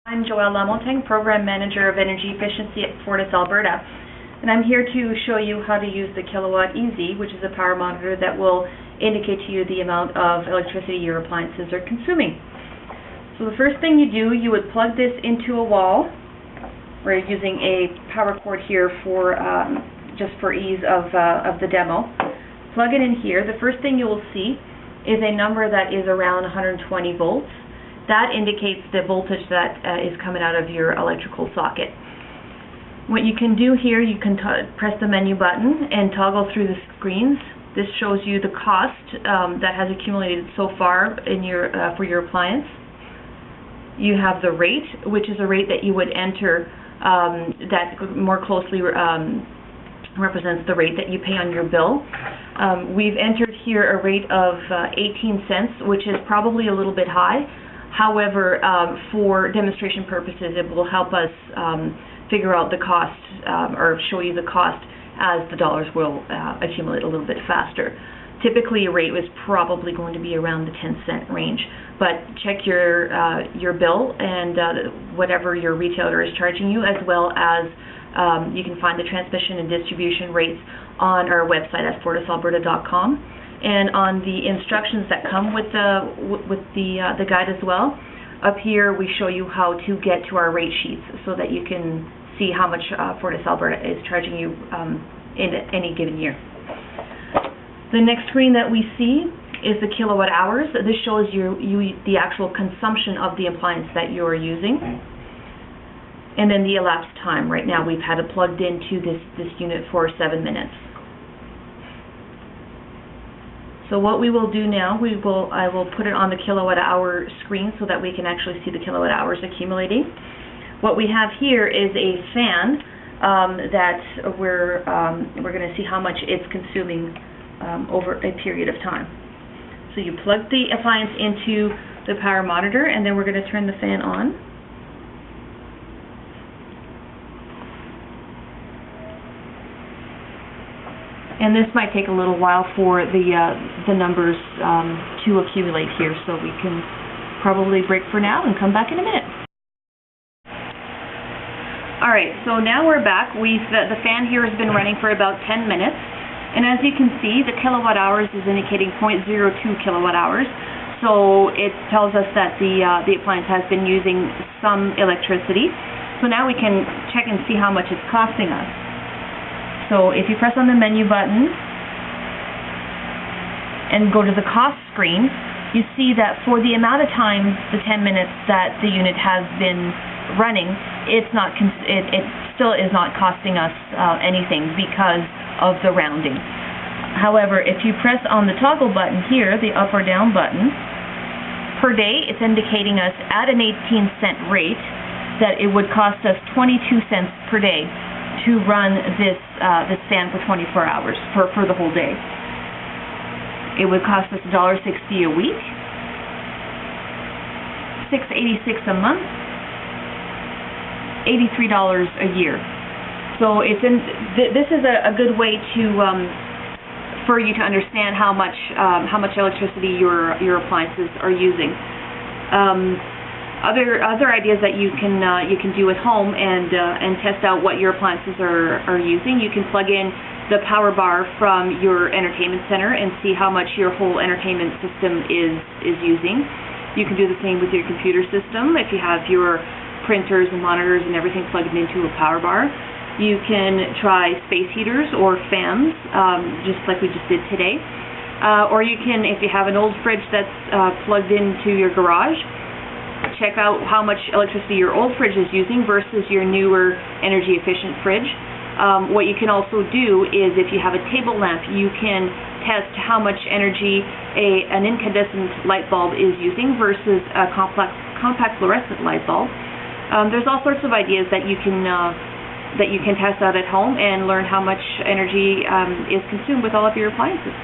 I'm Joelle Lamontagne, Program Manager of Energy Efficiency at Fortis, Alberta, and I'm here to show you how to use the Kilowatt Easy, which is a power monitor that will indicate to you the amount of electricity your appliances are consuming. So the first thing you do, you would plug this into a wall. We're using a power cord here for just for ease of the demo. Plug it in here. The first thing you will see is a number that is around 120 volts. That indicates the voltage that is coming out of your electrical socket. What you can do here, you can press the menu button and toggle through the screens. This shows you the cost that has accumulated so far in your for your appliance. You have the rate, which is a rate that you would enter that more closely represents the rate that you pay on your bill. We've entered here a rate of 18 cents, which is probably a little bit high. However, for demonstration purposes, it will help us figure out the cost or show you the cost as the dollars will accumulate a little bit faster. Typically, a rate was probably going to be around the 10-cent range, but check your bill and whatever your retailer is charging you, as well as you can find the transmission and distribution rates on our website at fortisalberta.com. And on the instructions that come with the guide as well, up here we show you how to get to our rate sheets so that you can see how much Fortis Alberta is charging you in any given year. The next screen that we see is the kilowatt hours. This shows you the actual consumption of the appliance that you are using, and then the elapsed time. Right now we've had it plugged into this unit for 7 minutes. So what we will do now, I will put it on the kilowatt hour screen so that we can actually see the kilowatt hours accumulating. What we have here is a fan that we're going to see how much it's consuming over a period of time. So you plug the appliance into the power monitor, and then we're going to turn the fan on. And this might take a little while for the numbers to accumulate here, so we can probably break for now and come back in a minute. Alright, so now we're back. The fan here has been running for about 10 minutes, and as you can see, the kilowatt hours is indicating 0.02 kilowatt hours. So it tells us that the appliance has been using some electricity. So now we can check and see how much it's costing us. So if you press on the menu button and go to the cost screen, you see that for the amount of time, the 10 minutes that the unit has been running, it still is not costing us anything because of the rounding. However, if you press on the toggle button here, the up or down button, per day it's indicating us at an 18-cent rate that it would cost us 22 cents per day to run this fan for 24 hours for the whole day. It would cost us $1.60 a week, $6.86 a month, $83 a year. So this is a good way to for you to understand how much electricity your appliances are using. Other ideas that you can do at home and test out what your appliances are using. You can plug in the power bar from your entertainment center and see how much your whole entertainment system is using. You can do the same with your computer system if you have your printers and monitors and everything plugged into a power bar. You can try space heaters or fans, just like we just did today. Or you can, if you have an old fridge that's plugged into your garage, check out how much electricity your old fridge is using versus your newer energy efficient fridge. What you can also do is, if you have a table lamp, you can test how much energy an incandescent light bulb is using versus a compact fluorescent light bulb. There's all sorts of ideas that you can test out at home and learn how much energy is consumed with all of your appliances.